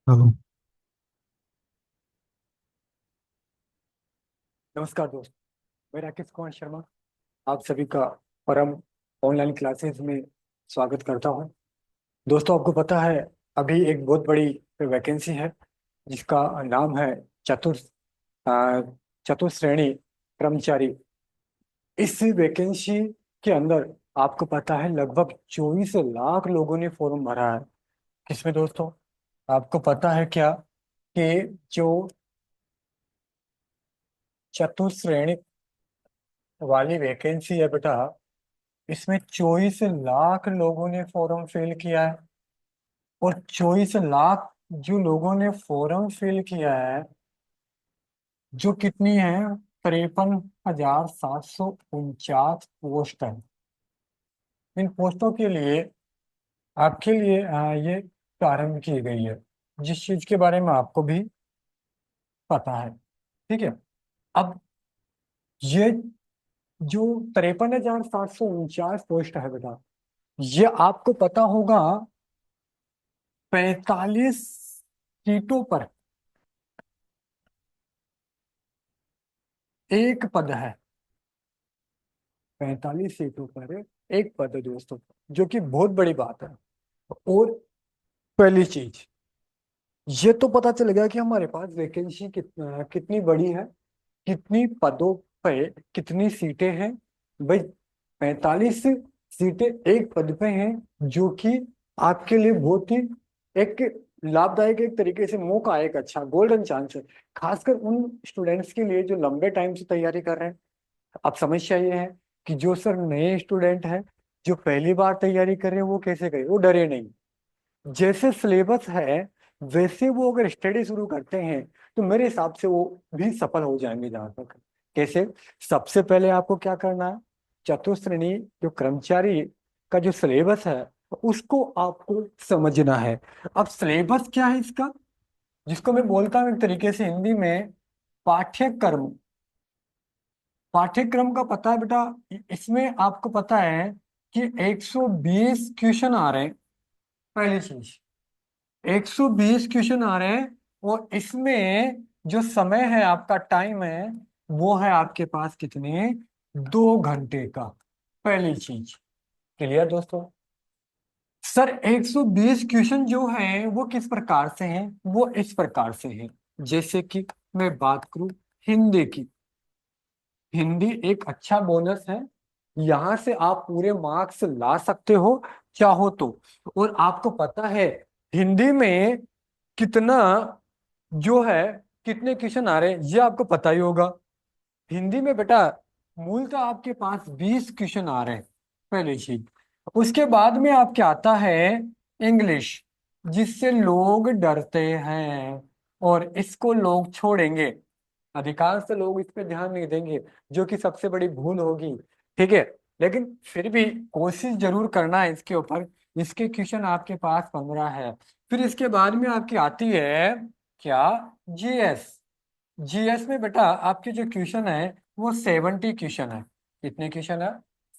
Hello. नमस्कार दोस्त। मैं राकेश कुमार शर्मा आप सभी का परम ऑनलाइन क्लासेस में स्वागत करता हूं। दोस्तों, आपको पता है अभी एक बहुत बड़ी वैकेंसी है जिसका नाम है चतुर अ, चतुश्रेणी कर्मचारी। इस वैकेंसी के अंदर आपको पता है लगभग 24 लाख लोगों ने फॉर्म भरा है। किसमें दोस्तों? आपको पता है क्या कि जो चतुश्रेणी वाली वैकेंसी है बेटा, इसमें 24 लाख लोगों ने फॉर्म फिल किया है। और 24 लाख जो लोगों ने फॉर्म फिल किया है, जो कितनी है, 53,749 पोस्ट है। इन पोस्टों के लिए आपके लिए ये प्रारंभ की गई है, जिस चीज के बारे में आपको भी पता है। ठीक है। अब ये जो 53,749 पोस्ट है बेटा, ये आपको पता होगा 45 सीटों पर एक पद है। 45 सीटों पर एक पद है दोस्तों, जो कि बहुत बड़ी बात है। और पहली चीज, ये तो पता चल गया कि हमारे पास वैकेंसी कितनी बड़ी है, कितनी पदों पे कितनी सीटें हैं। भाई, 45 सीटें एक पद पे हैं, जो कि आपके लिए बहुत ही एक लाभदायक, एक तरीके से मौका है, एक अच्छा गोल्डन चांस है। खासकर उन स्टूडेंट्स के लिए जो लंबे टाइम से तैयारी कर रहे हैं। अब समस्या ये है कि जो सर नए स्टूडेंट हैं, जो पहली बार तैयारी कर रहे हैं, वो कैसे करें? वो डरे नहीं। जैसे सिलेबस है वैसे वो अगर स्टडी शुरू करते हैं तो मेरे हिसाब से वो भी सफल हो जाएंगे। जहां तक कैसे, सबसे पहले आपको क्या करना है, चतुश्रेणी जो कर्मचारी का जो सिलेबस है उसको आपको समझना है। अब सिलेबस क्या है इसका, जिसको मैं बोलता हूँ एक तरीके से हिंदी में पाठ्यक्रम। पाठ्यक्रम का पता है बेटा, इसमें आपको पता है कि 120 क्वेश्चन आ रहे हैं। पहली चीज, 120 क्वेश्चन आ रहे हैं। और इसमें जो समय है, आपका टाइम है, वो है आपके पास कितने, 2 घंटे का। पहली चीज क्लियर दोस्तों? सर 120 क्वेश्चन जो हैं वो किस प्रकार से हैं? वो इस प्रकार से हैं। जैसे कि मैं बात करूं हिंदी की, हिंदी एक अच्छा बोनस है। यहां से आप पूरे मार्क्स ला सकते हो चाहो तो। और आपको पता है हिंदी में कितना जो है, कितने क्वेश्चन आ रहे हैं, ये आपको पता ही होगा। हिंदी में बेटा मूलतः आपके पास 20 क्वेश्चन आ रहे हैं। पहली चीज। उसके बाद में आपके आता है इंग्लिश, जिससे लोग डरते हैं और इसको लोग छोड़ेंगे। अधिकांश लोग इस पे ध्यान नहीं देंगे, जो कि सबसे बड़ी भूल होगी। ठीक है। लेकिन फिर भी कोशिश जरूर करना है इसके ऊपर। इसके क्वेश्चन आपके पास 15 है। फिर इसके बाद में आपकी आती है क्या, जीएस। जीएस में बेटा आपके जो क्वेश्चन है वो 70 क्वेश्चन है। कितने क्वेश्चन है?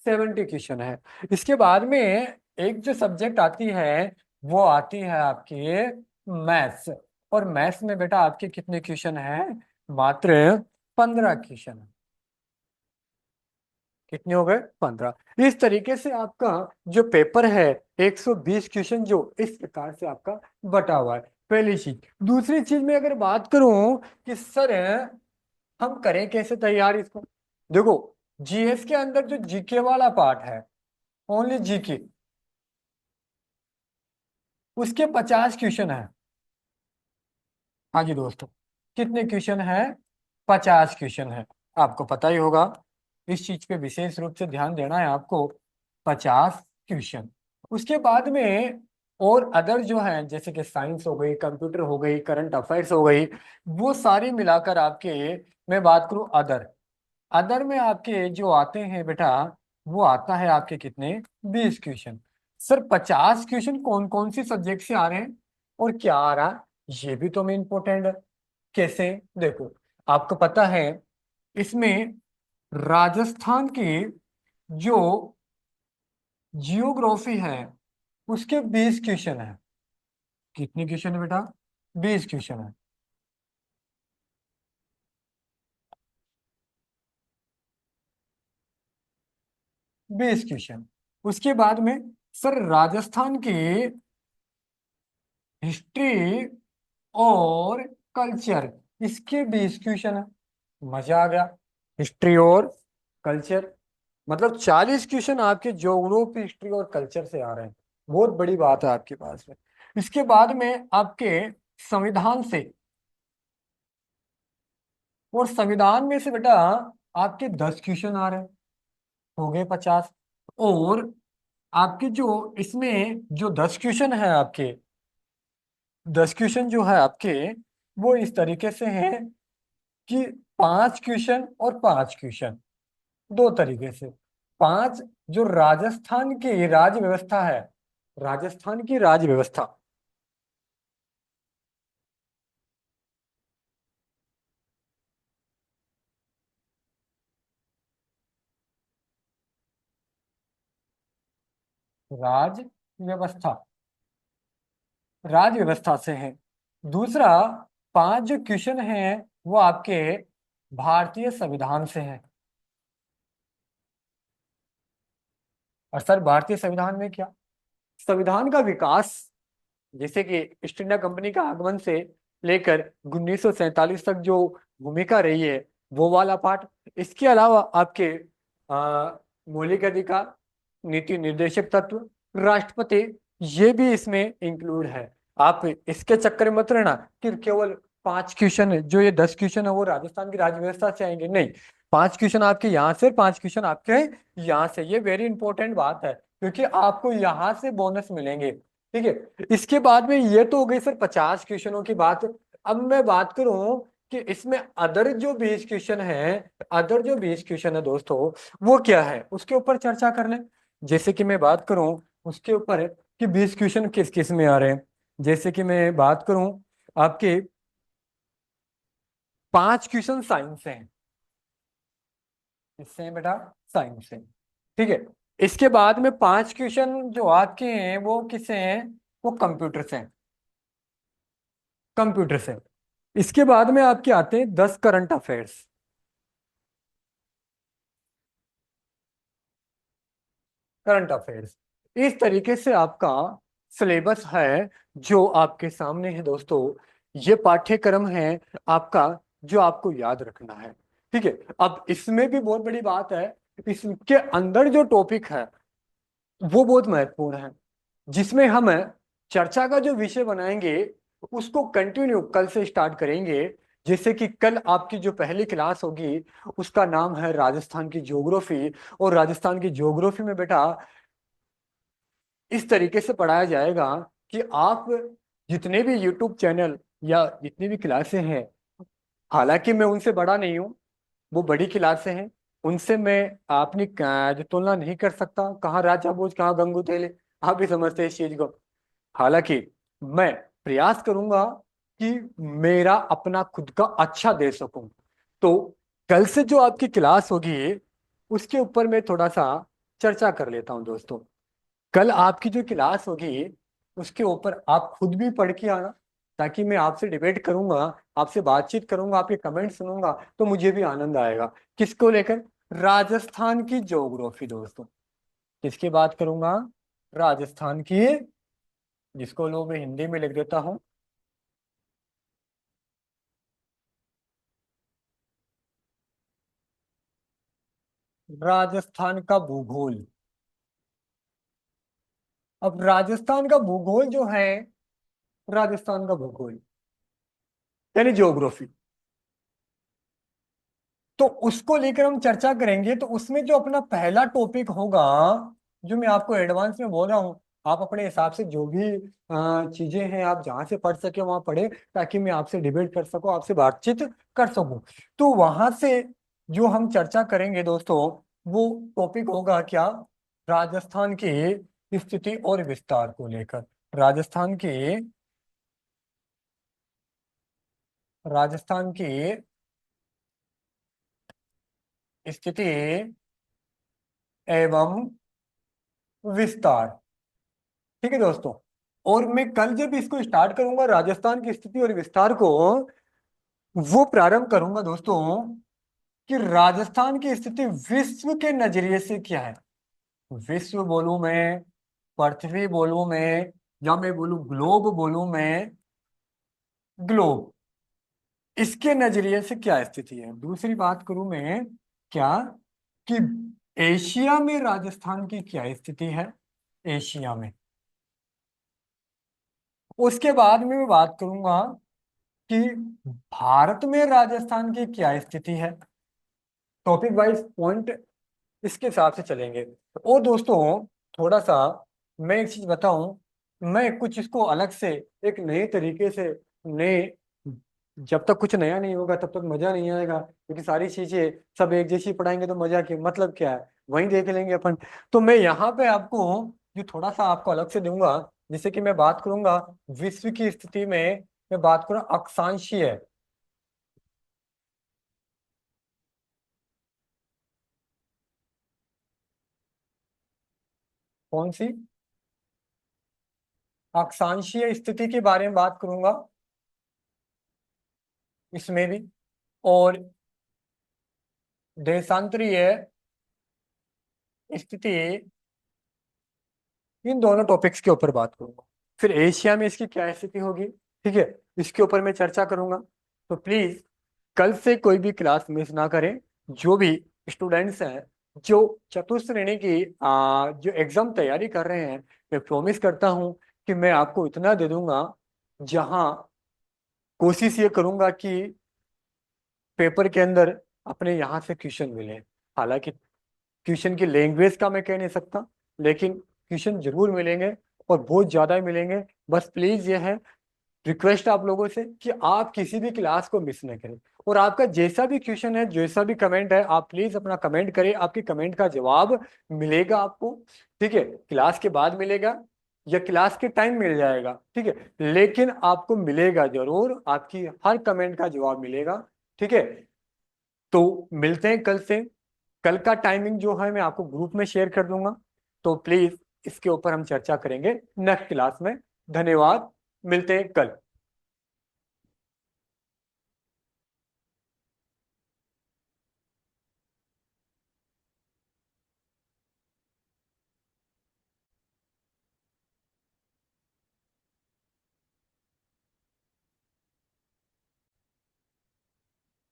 70 क्वेश्चन है। इसके बाद में एक जो सब्जेक्ट आती है वो आती है आपकी मैथ्स। और मैथ्स में बेटा आपके कितने क्वेश्चन है? मात्र 15 क्वेश्चन है। कितने हो गए? 15। इस तरीके से आपका जो पेपर है, 120 क्वेश्चन जो इस प्रकार से आपका बटा हुआ है। पहली चीज। दूसरी चीज में अगर बात करूं कि सर हम करें कैसे तैयार इसको, देखो जीएस के अंदर जो जीके वाला पार्ट है, ओनली जीके, उसके 50 क्वेश्चन है। हाँ जी दोस्तों, कितने क्वेश्चन है? 50 क्वेश्चन है। आपको पता ही होगा, इस चीज पे विशेष रूप से ध्यान देना है आपको। 50 क्वेश्चन। उसके बाद में और अदर जो है, जैसे कि साइंस हो गई, कंप्यूटर हो गई, करंट अफेयर्स हो गई, वो सारी मिलाकर आपके, मैं बात करूं अदर, अदर में आपके जो आते हैं बेटा, वो आता है आपके कितने, 20 क्वेश्चन। सर 50 क्वेश्चन कौन कौन सी सब्जेक्ट से आ रहे हैं और क्या आ रहा है, ये भी तो मैं इम्पोर्टेंट है। कैसे? देखो, आपको पता है इसमें राजस्थान की जो जियोग्राफी है उसके 20 क्वेश्चन है। कितने क्वेश्चन है बेटा? 20 क्वेश्चन है। 20 क्वेश्चन। उसके बाद में सर राजस्थान की हिस्ट्री और कल्चर, इसके 20 क्वेश्चन है। मजा आ गया। हिस्ट्री और कल्चर, मतलब 40 क्वेश्चन आपके ज्योग्राफी हिस्ट्री और कल्चर से आ रहे हैं। बहुत बड़ी बात है आपके पास में। इसके बाद में आपके संविधान से, और संविधान में से बेटा आपके 10 क्वेश्चन आ रहे हैं, हो गए 50। और आपके जो इसमें जो 10 क्वेश्चन है आपके, 10 क्वेश्चन जो है आपके, वो इस तरीके से हैं कि 5 क्वेश्चन और 5 क्वेश्चन, दो तरीके से। पांच, जो राजस्थान की राज्य व्यवस्था है, राजस्थान की राज्य व्यवस्था, राज्य व्यवस्था, राज्य व्यवस्था से है। दूसरा, 5 जो क्वेश्चन हैं वो आपके भारतीय संविधान से हैं। और सर भारतीय संविधान में क्या, संविधान का विकास, जैसे कि ईस्ट इंडिया कंपनी का आगमन से लेकर 1947 तक जो भूमिका रही है, वो वाला पार्ट। इसके अलावा आपके मौलिक अधिकार, नीति निर्देशक तत्व, राष्ट्रपति, ये भी इसमें इंक्लूड है। आप इसके चक्कर में मत रहना कि केवल 5 क्वेश्चन है, जो ये 10 क्वेश्चन है वो राजस्थान की राज्य व्यवस्था से आएंगे, नहीं। 5 क्वेश्चन आपके यहाँ से, 5 क्वेश्चन आपके यहाँ से, ये वेरी इंपॉर्टेंट बात है, क्योंकि आपको यहाँ से बोनस मिलेंगे। ठीक है। इसके बाद में ये तो हो गई सर 50 क्वेश्चनों की बात। अब मैं बात करूं कि इसमें अदर जो 20 क्वेश्चन है, अदर जो 20 क्वेश्चन है दोस्तों, वो क्या है उसके ऊपर चर्चा कर लें। जैसे कि मैं बात करूं उसके ऊपर कि 20 क्वेश्चन किस किस में आ रहे हैं। जैसे कि मैं बात करूं, आपके 5 क्वेश्चन साइंस से हैं। किससे हैं बेटा, साइंस से। ठीक है। इसके बाद में 5 क्वेश्चन जो आपके हैं वो किससे हैं, वो कंप्यूटर से हैं, कंप्यूटर से। इसके बाद में आपके आते हैं 10 करंट अफेयर्स, करंट अफेयर्स। इस तरीके से आपका सिलेबस है जो आपके सामने है दोस्तों। ये पाठ्यक्रम है आपका, जो आपको याद रखना है। ठीक है। अब इसमें भी बहुत बड़ी बात है, इसके अंदर जो टॉपिक है वो बहुत महत्वपूर्ण है, जिसमें हम चर्चा का जो विषय बनाएंगे उसको कंटिन्यू कल से स्टार्ट करेंगे। जैसे कि कल आपकी जो पहली क्लास होगी उसका नाम है राजस्थान की ज्योग्राफी। और राजस्थान की ज्योग्राफी में बेटा इस तरीके से पढ़ाया जाएगा कि आप जितने भी यूट्यूब चैनल या जितनी भी क्लासें हैं, हालांकि मैं उनसे बड़ा नहीं हूँ, वो बड़ी क्लासें हैं, उनसे मैं अपनी जो तुलना नहीं कर सकता, कहाँ राजा भोज कहाँ गंगू तेले, आप भी समझते हैं इस चीज को। हालांकि मैं प्रयास करूंगा कि मेरा अपना खुद का अच्छा दे सकूं। तो कल से जो आपकी क्लास होगी उसके ऊपर मैं थोड़ा सा चर्चा कर लेता हूं दोस्तों। कल आपकी जो क्लास होगी उसके ऊपर आप खुद भी पढ़ के आना, ताकि मैं आपसे डिबेट करूंगा, आपसे बातचीत करूंगा, आपके कमेंट सुनूंगा, तो मुझे भी आनंद आएगा। किसको लेकर, राजस्थान की ज्योग्राफी दोस्तों। किसकी बात करूंगा, राजस्थान की, जिसको लो मैं हिंदी में लिख देता हूँ, राजस्थान का भूगोल। अब राजस्थान का भूगोल जो है, राजस्थान का भूगोल यानी ज्योग्राफी, तो उसको लेकर हम चर्चा करेंगे। तो उसमें जो अपना पहला टॉपिक होगा, जो मैं आपको एडवांस में बोल रहा हूँ, आप अपने हिसाब से जो भी चीजें हैं आप जहां से पढ़ सके वहां पढ़े, ताकि मैं आपसे डिबेट कर सकूं, आपसे बातचीत कर सकूं। तो वहां से जो हम चर्चा करेंगे दोस्तों, वो टॉपिक होगा क्या, राजस्थान की स्थिति और विस्तार को लेकर। राजस्थान की, राजस्थान की स्थिति एवं विस्तार। ठीक है दोस्तों। और मैं कल जब इसको स्टार्ट करूंगा राजस्थान की स्थिति और विस्तार को, वो प्रारंभ करूंगा दोस्तों कि राजस्थान की स्थिति विश्व के नजरिए से क्या है। विश्व बोलूं मैं, पृथ्वी बोलूं मैं, या मैं बोलूं ग्लोब बोलूं मैं, ग्लोब, इसके नजरिए से क्या स्थिति है। दूसरी बात करूं मैं क्या, कि एशिया में राजस्थान की क्या स्थिति है, एशिया में। उसके बाद में मैं बात करूंगा कि भारत में राजस्थान की क्या स्थिति है। टॉपिक वाइज पॉइंट इसके हिसाब से चलेंगे। और दोस्तों थोड़ा सा मैं एक चीज बताऊं, मैं कुछ इसको अलग से एक नए तरीके से, नए, जब तक कुछ नया नहीं होगा तब तक मजा नहीं आएगा, क्योंकि सारी चीजें सब एक जैसी पढ़ाएंगे तो मजा की मतलब क्या है, वहीं देख लेंगे अपन। तो मैं यहाँ पे आपको जो थोड़ा सा आपको अलग से दूंगा, जैसे कि मैं बात करूंगा विश्व की स्थिति में, मैं बात करूँ अक्षांशीय। कौन सी, अक्षांशीय स्थिति के बारे में बात करूंगा इसमें भी, और देशांतरीय स्थिति, इन दोनों टॉपिक्स के ऊपर बात करूंगा। फिर एशिया में इसकी क्या स्थिति होगी, ठीक है, इसके ऊपर मैं चर्चा करूंगा। तो प्लीज कल से कोई भी क्लास मिस ना करें। जो भी स्टूडेंट्स हैं जो चतुर्थ श्रेणी की जो एग्जाम तैयारी कर रहे हैं, मैं प्रॉमिस करता हूं कि मैं आपको इतना दे दूंगा, जहां कोशिश ये करूंगा कि पेपर के अंदर अपने यहाँ से क्वेश्चन मिले। हालांकि क्वेश्चन की लैंग्वेज का मैं कह नहीं सकता, लेकिन क्वेश्चन जरूर मिलेंगे और बहुत ज्यादा ही मिलेंगे। बस प्लीज ये है रिक्वेस्ट आप लोगों से कि आप किसी भी क्लास को मिस न करें, और आपका जैसा भी क्वेश्चन है, जैसा भी कमेंट है, आप प्लीज अपना कमेंट करें। आपके कमेंट का जवाब मिलेगा आपको, ठीक है, क्लास के बाद मिलेगा या क्लास के टाइम मिल जाएगा, ठीक है, लेकिन आपको मिलेगा जरूर, आपकी हर कमेंट का जवाब मिलेगा, ठीक है। तो मिलते हैं कल से। कल का टाइमिंग जो है मैं आपको ग्रुप में शेयर कर दूंगा, तो प्लीज इसके ऊपर हम चर्चा करेंगे नेक्स्ट क्लास में। धन्यवाद, मिलते हैं कल।